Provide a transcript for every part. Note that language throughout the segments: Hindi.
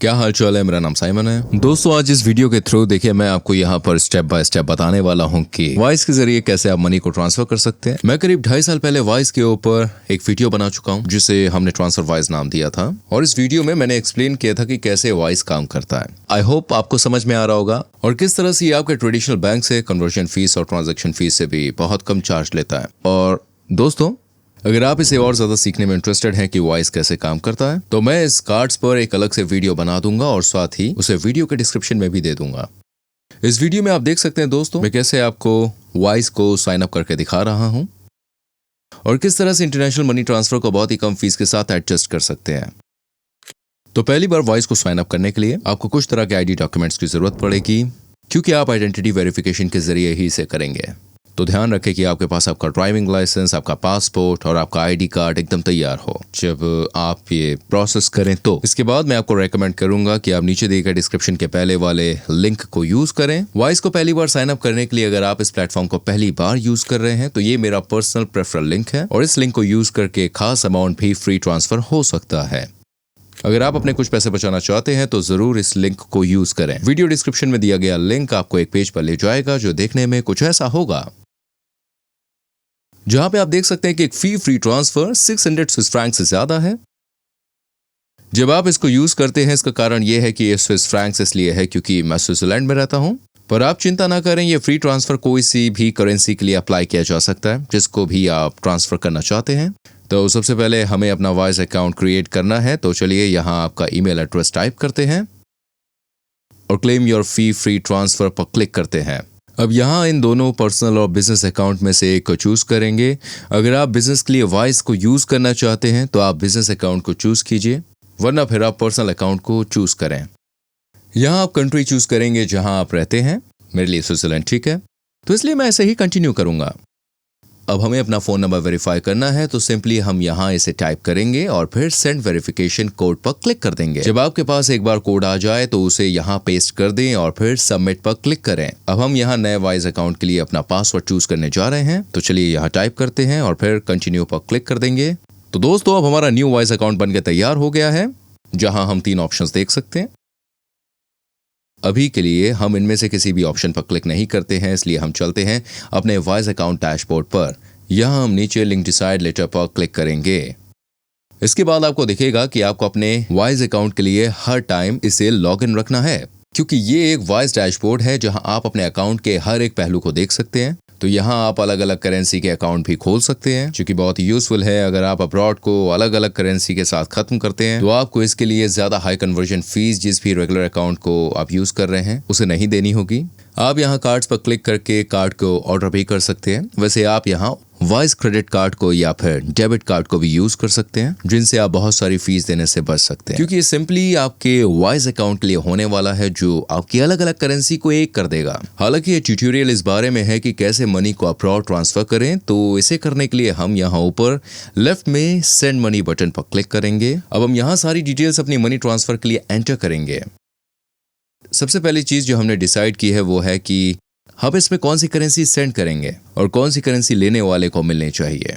क्या हाल चाल है। मेरा नाम साइमन है। दोस्तों आज इस वीडियो के थ्रू देखिए मैं आपको यहाँ पर स्टेप बाय स्टेप बताने वाला हूँ कि वॉइस के जरिए कैसे आप मनी को ट्रांसफर कर सकते हैं। मैं करीब 2.5 साल पहले वॉइस के ऊपर एक वीडियो बना चुका हूँ जिसे हमने ट्रांसफर वॉइस नाम दिया था, और इस वीडियो में मैंने एक्सप्लेन किया था कि कैसे वॉइस काम करता है। आई होप आपको समझ में आ रहा होगा और किस तरह से ये आपके ट्रेडिशनल बैंक से कन्वर्जन फीस और ट्रांजेक्शन फीस से भी बहुत कम चार्ज लेता है। और दोस्तों अगर आप इसे और ज्यादा सीखने में इंटरेस्टेड हैं कि वॉइस कैसे काम करता है तो मैं इस कार्ड्स पर एक अलग से वीडियो बना दूंगा और साथ ही उसे वीडियो के डिस्क्रिप्शन में भी दे दूंगा। इस वीडियो में आप देख सकते हैं दोस्तों मैं कैसे आपको वॉइस को साइन अप करके दिखा रहा हूं और किस तरह से इंटरनेशनल मनी ट्रांसफर को बहुत ही कम फीस के साथ एडजस्ट कर सकते हैं। तो पहली बार वॉइस को साइन अप करने के लिए आपको कुछ तरह के आईडी डॉक्यूमेंट्स की जरूरत पड़ेगी, क्योंकि आप आइडेंटिटी वेरिफिकेशन के जरिए ही इसे करेंगे। तो ध्यान रखें कि आपके पास आपका ड्राइविंग लाइसेंस, आपका पासपोर्ट और आपका आईडी कार्ड एकदम तैयार हो जब आप ये प्रोसेस करें। तो इसके बाद मैं आपको रेकमेंड करूंगा कि आप नीचे दिए गए डिस्क्रिप्शन के पहले वाले लिंक को यूज करें। वॉइस को पहली बार साइन अप करने के लिए अगर आप इस प्लेटफॉर्म को पहली बार यूज कर रहे हैं तो ये मेरा पर्सनल प्रेफरल लिंक है और इस लिंक को यूज करके खास अमाउंट भी फ्री ट्रांसफर हो सकता है। अगर आप अपने कुछ पैसे बचाना चाहते हैं तो जरूर इस लिंक को यूज करें। वीडियो डिस्क्रिप्शन में दिया गया लिंक आपको एक पेज पर ले जाएगा जो देखने में कुछ ऐसा होगा, जहां पे आप देख सकते हैं कि एक फी फ्री ट्रांसफर 600 स्विस फ्रैंक से ज्यादा है। जब आप इसको यूज करते हैं इसका कारण यह है कि ये स्विस फ्रैंक्स इसलिए है क्योंकि मैं स्विट्जरलैंड में रहता हूं, पर आप चिंता ना करें, ये फ्री ट्रांसफर कोई सी भी करेंसी के लिए अप्लाई किया जा सकता है जिसको भी आप ट्रांसफर करना चाहते हैं। तो सबसे पहले हमें अपना वॉइस अकाउंट क्रिएट करना है। तो चलिए यहाँ आपका ईमेल एड्रेस टाइप करते हैं और claim your fee free transfer पर क्लिक करते हैं। अब यहाँ इन दोनों पर्सनल और बिजनेस अकाउंट में से एक को चूज करेंगे। अगर आप बिजनेस के लिए वॉइस को यूज करना चाहते हैं तो आप बिजनेस अकाउंट को चूज कीजिए, वरना फिर आप पर्सनल अकाउंट को चूज करें। यहाँ आप कंट्री चूज करेंगे जहां आप रहते हैं। मेरे लिए स्विट्जरलैंड ठीक है, तो इसलिए मैं ऐसे ही कंटिन्यू करूंगा। अब हमें अपना फोन नंबर वेरीफाई करना है, तो सिंपली हम यहाँ इसे टाइप करेंगे और फिर सेंड वेरिफिकेशन कोड पर क्लिक कर देंगे। जब आपके पास एक बार कोड आ जाए तो उसे यहाँ पेस्ट कर दें और फिर सबमिट पर क्लिक करें। अब हम यहाँ नए वॉइस अकाउंट के लिए अपना पासवर्ड चूज करने जा रहे हैं, तो चलिए यहाँ टाइप करते हैं और फिर कंटिन्यू पर क्लिक कर देंगे। तो दोस्तों अब हमारा न्यू वॉइस अकाउंट बनकर तैयार हो गया है, जहाँ हम 3 ऑप्शंस देख सकते हैं। अभी के लिए हम इनमें से किसी भी ऑप्शन पर क्लिक नहीं करते हैं, इसलिए हम चलते हैं अपने वॉइस अकाउंट डैशबोर्ड पर। यहाँ हम नीचे लिंक डिसाइड लेटर पर क्लिक करेंगे। इसके बाद आपको दिखेगा कि आपको अपने वॉइस अकाउंट के लिए हर टाइम इसे लॉगिन रखना है, क्योंकि ये एक वॉइस डैशबोर्ड है जहां आप अपने अकाउंट के हर एक पहलू को देख सकते हैं। तो यहाँ आप अलग अलग करेंसी के अकाउंट भी खोल सकते हैं, जो कि बहुत ही यूजफुल है। अगर आप अब्रॉड को अलग अलग करेंसी के साथ खत्म करते हैं तो आपको इसके लिए ज्यादा हाई कन्वर्जन फीस जिस भी रेगुलर अकाउंट को आप यूज कर रहे हैं उसे नहीं देनी होगी। आप यहाँ कार्ड्स पर क्लिक करके कार्ड को ऑर्डर भी कर सकते हैं। वैसे आप यहाँ वॉइस क्रेडिट कार्ड को या फिर डेबिट कार्ड को भी यूज कर सकते हैं, जिनसे आप बहुत सारी फीस देने से बच सकते हैं, क्योंकि ये सिंपली आपके वॉइस अकाउंट के लिए होने वाला है जो आपकी अलग अलग करेंसी को एक कर देगा। हालांकि ये ट्यूटोरियल इस बारे में है कि कैसे मनी को अब्रॉड ट्रांसफर करें, तो इसे करने के लिए हम यहाँ ऊपर लेफ्ट में सेंड मनी बटन पर क्लिक करेंगे। अब हम यहाँ सारी डिटेल्स अपनी मनी ट्रांसफर के लिए एंटर करेंगे। सबसे पहली चीज जो हमने डिसाइड की है वो है कि हम इसमें कौन सी करेंसी सेंड करेंगे और कौन सी करेंसी लेने वाले को मिलनी चाहिए।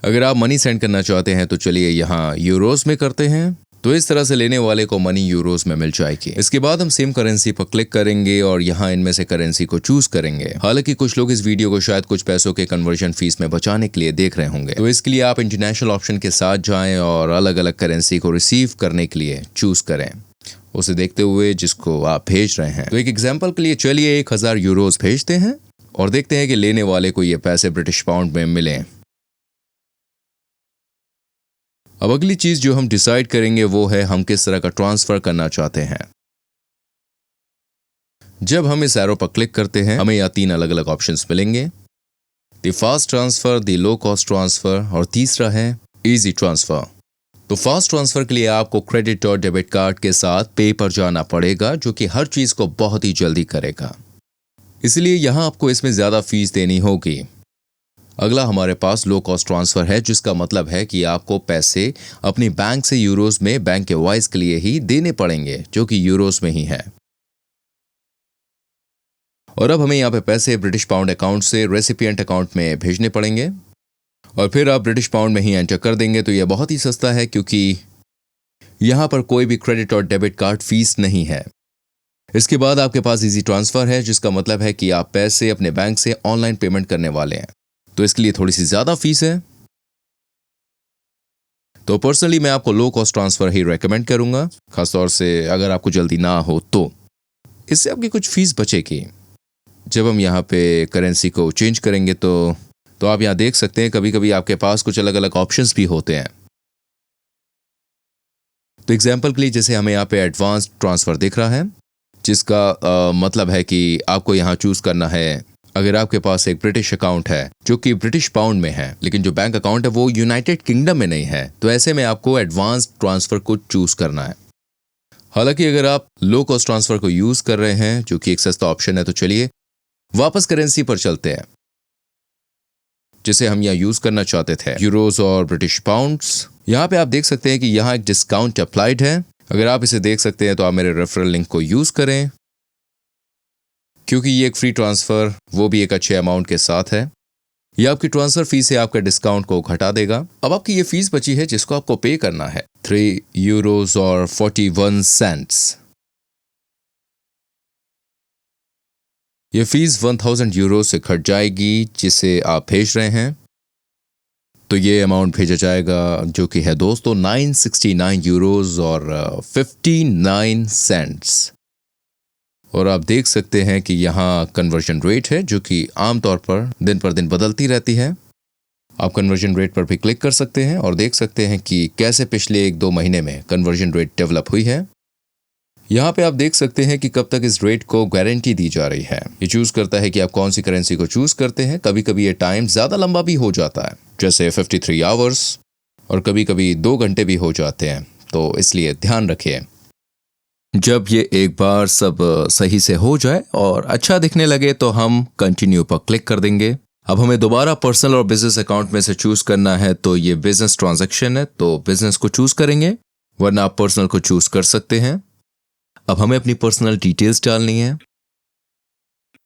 अगर आप मनी सेंड करना चाहते हैं तो चलिए यहाँ यूरोस में करते हैं, तो इस तरह से लेने वाले को मनी यूरोस में मिल जाएगी। इसके बाद हम सेम करेंसी पर क्लिक करेंगे और यहाँ इनमें से करेंसी को चूज करेंगे। हालांकि कुछ लोग इस वीडियो को शायद कुछ पैसों के कन्वर्जन फीस में बचाने के लिए देख रहे होंगे, तो इसके लिए आप इंटरनेशनल ऑप्शन के साथ जाएं और अलग अलग करेंसी को रिसीव करने के लिए चूज करें, उसे देखते हुए जिसको आप भेज रहे हैं। तो एक एग्जांपल के लिए चलिए 1000 यूरोस भेजते हैं और देखते हैं कि लेने वाले को ये पैसे ब्रिटिश पाउंड में मिले। अब अगली चीज जो हम डिसाइड करेंगे वो है हम किस तरह का ट्रांसफर करना चाहते हैं। जब हम इस एरो पर क्लिक करते हैं हमें यहाँ 3 अलग अलग ऑप्शंस मिलेंगे, the fast transfer, the low cost transfer और तीसरा है इजी ट्रांसफर। तो फास्ट ट्रांसफर के लिए आपको क्रेडिट और डेबिट कार्ड के साथ पे पर जाना पड़ेगा, जो कि हर चीज को बहुत ही जल्दी करेगा, इसलिए यहां आपको इसमें ज्यादा फीस देनी होगी। अगला हमारे पास लो कॉस्ट ट्रांसफर है, जिसका मतलब है कि आपको पैसे अपनी बैंक से यूरोस में बैंक के वॉइस के लिए ही देने पड़ेंगे, जो कि यूरोस में ही है। और अब हमें यहाँ पे पैसे ब्रिटिश पाउंड अकाउंट से रेसिपिएंट अकाउंट में भेजने पड़ेंगे और फिर आप ब्रिटिश पाउंड में ही एंटर कर देंगे। तो यह बहुत ही सस्ता है, क्योंकि यहाँ पर कोई भी क्रेडिट और डेबिट कार्ड फीस नहीं है। इसके बाद आपके पास इजी ट्रांसफर है, जिसका मतलब है कि आप पैसे अपने बैंक से ऑनलाइन पेमेंट करने वाले हैं, तो इसके लिए थोड़ी सी ज्यादा फीस है। तो पर्सनली मैं आपको लो कॉस्ट ट्रांसफर ही रेकमेंड करूंगा, खासतौर से अगर आपको जल्दी ना हो तो। इससे आपकी कुछ फीस बचेगी। जब हम यहाँ पे करेंसी को चेंज करेंगे तो आप यहाँ देख सकते हैं कभी कभी आपके पास कुछ अलग अलग ऑप्शंस भी होते हैं। तो एग्जाम्पल के लिए जैसे हमें यहाँ पे एडवांस ट्रांसफर दिख रहा है, जिसका मतलब है कि आपको यहाँ चूज करना है अगर आपके पास एक ब्रिटिश अकाउंट है जो कि ब्रिटिश पाउंड में है, लेकिन जो बैंक अकाउंट है वो यूनाइटेड किंगडम में नहीं है, तो ऐसे में आपको एडवांस ट्रांसफर को चूज करना है। हालांकि अगर आप लो कॉस्ट ट्रांसफर को यूज कर रहे हैं जो कि एक सस्ता ऑप्शन है, तो चलिए वापस करेंसी पर चलते हैं जिसे हम यहाँ यूज करना चाहते थे, यूरोज और ब्रिटिश पाउंड्स। यहाँ पे आप देख सकते हैं कि यहाँ एक डिस्काउंट अप्लाइड है। अगर आप इसे देख सकते हैं तो आप मेरे रेफरल लिंक को यूज करें, क्योंकि ये एक फ्री ट्रांसफर, वो भी एक अच्छे अमाउंट के साथ है। ये आपकी ट्रांसफर फीस से आपका डिस्काउंट को घटा देगा। अब आपकी ये फीस बची है जिसको आपको पे करना है, 3 यूरोज और 41 सेंट्स। ये फीस 1000 यूरो से घट जाएगी जिसे आप भेज रहे हैं, तो ये अमाउंट भेजा जाएगा जो कि है दोस्तों 969 यूरोज और 59 सेंट्स। और आप देख सकते हैं कि यहाँ कन्वर्जन रेट है जो कि आमतौर पर दिन पर दिन बदलती रहती है। आप कन्वर्जन रेट पर भी क्लिक कर सकते हैं और देख सकते हैं कि कैसे पिछले 1-2 महीने में कन्वर्जन रेट डेवलप हुई है। यहाँ पे आप देख सकते हैं कि कब तक इस रेट को गारंटी दी जा रही है। ये चूज करता है कि आप कौन सी करेंसी को चूज करते हैं। कभी कभी ये टाइम ज्यादा लंबा भी हो जाता है, जैसे 53 आवर्स, और कभी कभी 2 घंटे भी हो जाते हैं, तो इसलिए ध्यान रखिए। जब ये एक बार सब सही से हो जाए और अच्छा दिखने लगे तो हम कंटिन्यू पर क्लिक कर देंगे। अब हमें दोबारा पर्सनल और बिजनेस अकाउंट में से चूज करना है, तो ये बिजनेस ट्रांजैक्शन है तो बिजनेस को चूज करेंगे, वरना आप पर्सनल को चूज कर सकते हैं। अब हमें अपनी पर्सनल डिटेल्स डालनी है।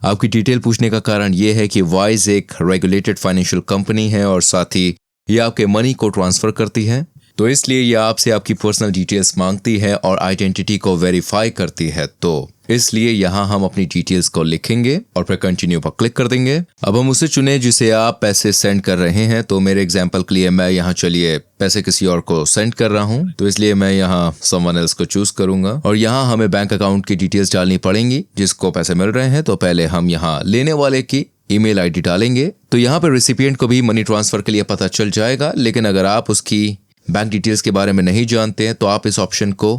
आपकी डिटेल पूछने का कारण यह है कि वाइज एक रेगुलेटेड फाइनेंशियल कंपनी है और साथ ही ये आपके मनी को ट्रांसफर करती है, तो इसलिए ये आपसे आपकी पर्सनल डिटेल्स मांगती है और आइडेंटिटी को वेरीफाई करती है। तो इसलिए यहाँ हम अपनी डिटेल्स को लिखेंगे और फिर कंटिन्यू पर क्लिक कर देंगे। अब हम उसे चुने जिसे आप पैसे सेंड कर रहे हैं। तो मेरे एग्जांपल के लिए मैं यहाँ चलिए पैसे किसी और को सेंड कर रहा हूँ, तो इसलिए मैं यहाँ समवन एल्स को चूज करूंगा। और यहाँ हमें बैंक अकाउंट की डिटेल्स डालनी पड़ेंगी जिसको पैसे मिल रहे हैं। तो पहले हम यहाँ लेने वाले की ईमेल आईडी डालेंगे, तो यहाँ पर रेसिपिएंट को भी मनी ट्रांसफर के लिए पता चल जाएगा। लेकिन अगर आप उसकी बैंक डिटेल्स के बारे में नहीं जानते हैं तो आप इस ऑप्शन को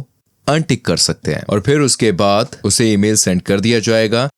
अनटिक कर सकते हैं और फिर उसके बाद उसे ईमेल सेंड कर दिया जाएगा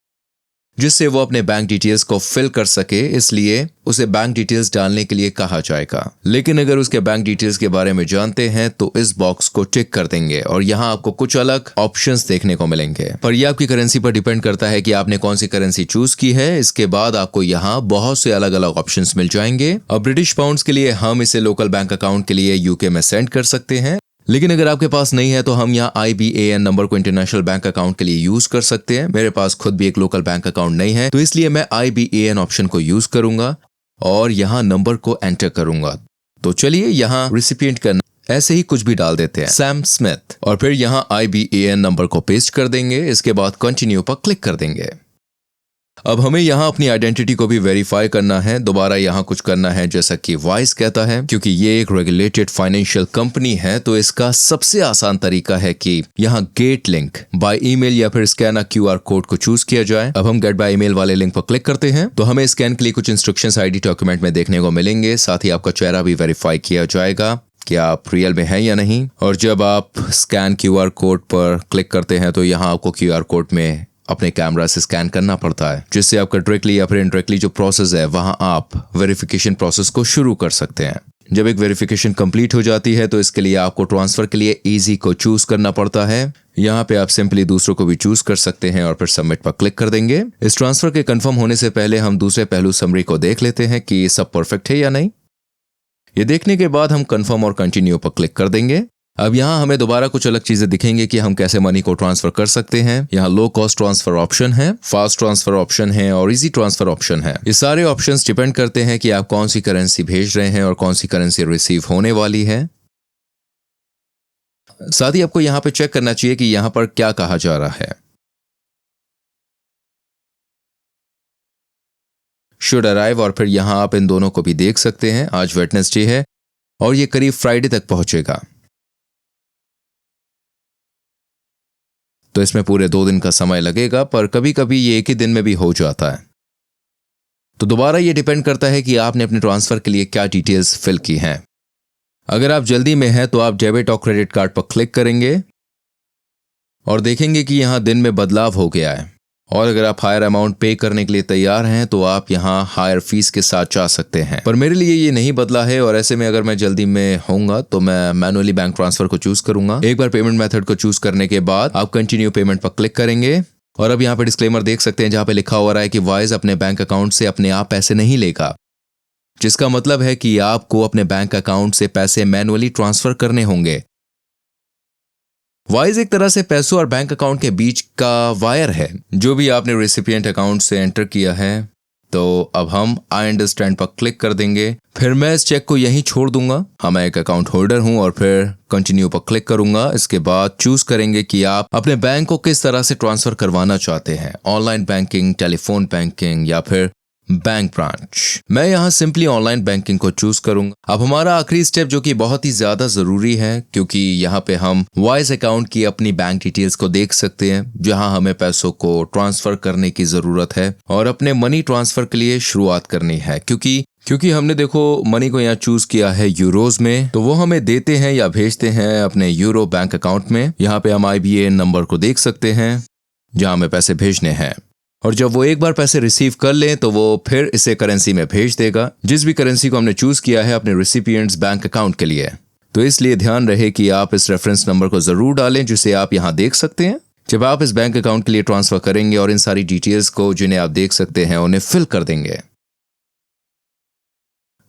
जिससे वो अपने बैंक डिटेल्स को फिल कर सके, इसलिए उसे बैंक डिटेल्स डालने के लिए कहा जाएगा। लेकिन अगर उसके बैंक डिटेल्स के बारे में जानते हैं तो इस बॉक्स को टिक कर देंगे और यहाँ आपको कुछ अलग ऑप्शंस देखने को मिलेंगे, पर यह आपकी करेंसी पर डिपेंड करता है कि आपने कौन सी करेंसी चूज की है। इसके बाद आपको यहाँ बहुत से अलग अलग ऑप्शंस मिल जाएंगे। अब ब्रिटिश पाउंड्स के लिए हम इसे लोकल बैंक अकाउंट के लिए यूके में सेंड कर सकते हैं, लेकिन अगर आपके पास नहीं है तो हम यहाँ IBAN नंबर को इंटरनेशनल बैंक अकाउंट के लिए यूज कर सकते हैं। मेरे पास खुद भी एक लोकल बैंक अकाउंट नहीं है, तो इसलिए मैं IBAN ऑप्शन को यूज करूंगा और यहाँ नंबर को एंटर करूंगा। तो चलिए यहाँ रिसिपिएंट का ऐसे ही कुछ भी डाल देते हैं, सैम स्मिथ, और फिर यहाँ IBAN नंबर को पेस्ट कर देंगे। इसके बाद कंटिन्यू पर क्लिक कर देंगे। अब हमें यहाँ अपनी आइडेंटिटी को भी वेरीफाई करना है। दोबारा यहाँ कुछ करना है जैसा कि वाइस कहता है, क्योंकि ये एक रेगुलेटेड फाइनेंशियल कंपनी है तो इसका सबसे आसान तरीका है कि यहाँ गेट लिंक बाय ईमेल या फिर स्कैन QR कोड को चूज किया जाए। अब हम गेट बाय ईमेल वाले लिंक पर क्लिक करते हैं तो हमें स्कैन के लिए कुछ इंस्ट्रक्शंस ID डॉक्यूमेंट में देखने को मिलेंगे। साथ ही आपका चेहरा भी वेरीफाई किया जाएगा कि आप रियल में हैं या नहीं। और जब आप स्कैन QR कोड पर क्लिक करते हैं तो यहाँ आपको QR कोड में अपने कैमरा से स्कैन करना पड़ता है, जिससे आपका डायरेक्टली या फिर इनडायरेक्टली जो प्रोसेस है वहां आप वेरिफिकेशन प्रोसेस को शुरू कर सकते हैं। जब एक वेरिफिकेशन कंप्लीट हो जाती है तो इसके लिए आपको ट्रांसफर के लिए इजी को चूज करना पड़ता है। यहाँ पे आप सिंपली दूसरों को भी चूज कर सकते हैं और फिर सबमिट पर क्लिक कर देंगे। इस ट्रांसफर के कंफर्म होने से पहले हम दूसरे पहलू समरी को देख लेते हैं कि सब परफेक्ट है या नहीं। ये देखने के बाद हम कंफर्म और कंटिन्यू पर क्लिक कर देंगे। अब यहाँ हमें दोबारा कुछ अलग चीजें दिखेंगी कि हम कैसे मनी को ट्रांसफर कर सकते हैं। यहाँ लो कॉस्ट ट्रांसफर ऑप्शन है, फास्ट ट्रांसफर ऑप्शन है और इजी ट्रांसफर ऑप्शन है। ये सारे ऑप्शंस डिपेंड करते हैं कि आप कौन सी करेंसी भेज रहे हैं और कौन सी करेंसी रिसीव होने वाली है। साथ ही आपको यहाँ पे चेक करना चाहिए कि यहाँ पर क्या कहा जा रहा है। शुड अराइव, और फिर यहाँ आप इन दोनों को भी देख सकते हैं। आज वेडनेसडे है और ये करीब फ्राइडे तक पहुंचेगा, तो इसमें पूरे 2 दिन का समय लगेगा, पर कभी कभी ये एक ही दिन में भी हो जाता है। तो दोबारा ये डिपेंड करता है कि आपने अपने ट्रांसफर के लिए क्या डिटेल्स फिल की हैं। अगर आप जल्दी में हैं तो आप डेबिट और क्रेडिट कार्ड पर क्लिक करेंगे और देखेंगे कि यहां दिन में बदलाव हो गया है। और अगर आप हायर अमाउंट पे करने के लिए तैयार हैं तो आप यहां हायर फीस के साथ जा सकते हैं, पर मेरे लिए ये नहीं बदला है। और ऐसे में अगर मैं जल्दी में होऊंगा तो मैं मैनुअली बैंक ट्रांसफर को चूज करूंगा। एक बार पेमेंट मेथड को चूज करने के बाद आप कंटिन्यू पेमेंट पर क्लिक करेंगे और अब यहाँ पे डिस्क्लेमर देख सकते हैं जहां पे लिखा हुआ है कि वाइज अपने बैंक अकाउंट से अपने आप पैसे नहीं लेगा, जिसका मतलब है कि आपको अपने बैंक अकाउंट से पैसे मैनुअली ट्रांसफर करने होंगे। वाइज एक तरह से पैसों और बैंक अकाउंट के बीच का वायर है, जो भी आपने रेसिपिएंट अकाउंट से एंटर किया है। तो अब हम आई अंडरस्टैंड पर क्लिक कर देंगे। फिर मैं इस चेक को यहीं छोड़ दूंगा। मैं एक अकाउंट होल्डर हूं और फिर कंटिन्यू पर क्लिक करूंगा। इसके बाद चूज करेंगे कि आप अपने बैंक को किस तरह से ट्रांसफर करवाना चाहते हैं, ऑनलाइन बैंकिंग, टेलीफोन बैंकिंग या फिर बैंक ब्रांच। मैं यहाँ सिंपली ऑनलाइन बैंकिंग को चूज करूंगा। अब हमारा आखिरी स्टेप, जो कि बहुत ही ज्यादा जरूरी है, क्योंकि यहाँ पे हम वाइज अकाउंट की अपनी बैंक डिटेल्स को देख सकते हैं, जहां हमें पैसों को ट्रांसफर करने की जरूरत है और अपने मनी ट्रांसफर के लिए शुरुआत करनी है। क्योंकि हमने देखो मनी को यहाँ चूज किया है यूरोज में, तो वो हमें देते हैं या भेजते हैं अपने यूरो बैंक अकाउंट में। यहाँ पे हम IBAN नंबर को देख सकते हैं जहां हमें पैसे भेजने हैं। और जब वो एक बार पैसे रिसीव कर लें तो वो फिर इसे करेंसी में भेज देगा, जिस भी करेंसी को हमने चूज किया है अपने रेसिपिएंट्स बैंक अकाउंट के लिए। तो इसलिए ध्यान रहे कि आप इस रेफरेंस नंबर को जरूर डालें, जिसे आप यहाँ देख सकते हैं जब आप इस बैंक अकाउंट के लिए ट्रांसफर करेंगे, और इन सारी डिटेल्स को जिन्हें आप देख सकते हैं उन्हें फिल कर देंगे।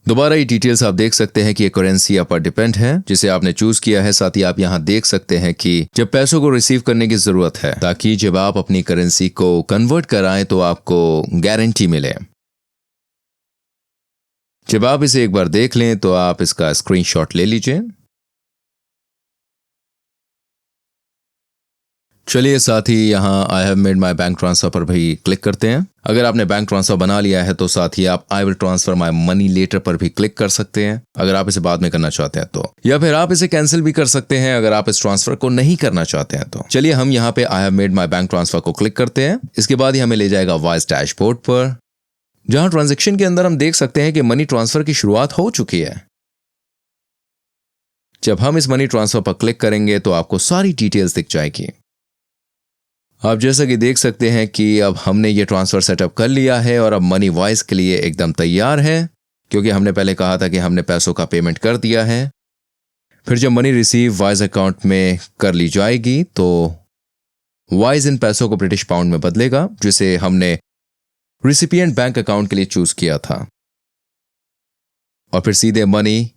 दोबारा ये डिटेल्स आप देख सकते हैं कि ये करेंसी आप पर डिपेंड है जिसे आपने चूज किया है। साथ ही आप यहाँ देख सकते हैं कि जब पैसों को रिसीव करने की जरूरत है, ताकि जब आप अपनी करेंसी को कन्वर्ट कराएं तो आपको गारंटी मिले। जब आप इसे एक बार देख लें तो आप इसका स्क्रीनशॉट ले लीजिए। चलिए साथ ही यहाँ I have made my bank transfer पर भी क्लिक करते हैं। अगर आपने बैंक ट्रांसफर बना लिया है तो साथ ही आप I will transfer my money later पर भी क्लिक कर सकते हैं, अगर आप इसे बाद में करना चाहते हैं तो, या फिर आप इसे कैंसिल भी कर सकते हैं अगर आप इस ट्रांसफर को नहीं करना चाहते हैं तो। चलिए हम यहाँ पे I have made my bank transfer को क्लिक करते हैं। इसके बाद ही हमें ले जाएगा वाइज डैशबोर्ड पर, जहां ट्रांजेक्शन के अंदर हम देख सकते हैं कि मनी ट्रांसफर की शुरुआत हो चुकी है। जब हम इस मनी ट्रांसफर पर क्लिक करेंगे तो आपको सारी डिटेल्स दिख जाएगी। आप जैसा कि देख सकते हैं कि अब हमने ये ट्रांसफर सेटअप कर लिया है और अब मनी वाइज के लिए एकदम तैयार है, क्योंकि हमने पहले कहा था कि हमने पैसों का पेमेंट कर दिया है। फिर जब मनी रिसीव वाइज अकाउंट में कर ली जाएगी तो वाइज इन पैसों को ब्रिटिश पाउंड में बदलेगा, जिसे हमने रिसिपिएंट बैंक अकाउंट के लिए चूज किया था, और फिर सीधे मनी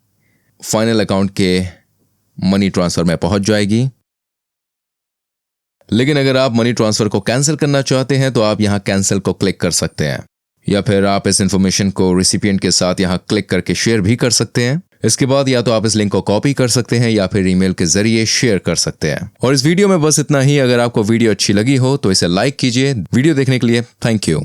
फाइनल अकाउंट के मनी ट्रांसफर में पहुंच जाएगी। लेकिन अगर आप मनी ट्रांसफर को कैंसिल करना चाहते हैं तो आप यहां कैंसिल को क्लिक कर सकते हैं, या फिर आप इस इंफॉर्मेशन को रिसिपिएंट के साथ यहां क्लिक करके शेयर भी कर सकते हैं। इसके बाद या तो आप इस लिंक को कॉपी कर सकते हैं या फिर ईमेल के जरिए शेयर कर सकते हैं। और इस वीडियो में बस इतना ही। अगर आपको वीडियो अच्छी लगी हो तो इसे लाइक कीजिए। वीडियो देखने के लिए थैंक यू।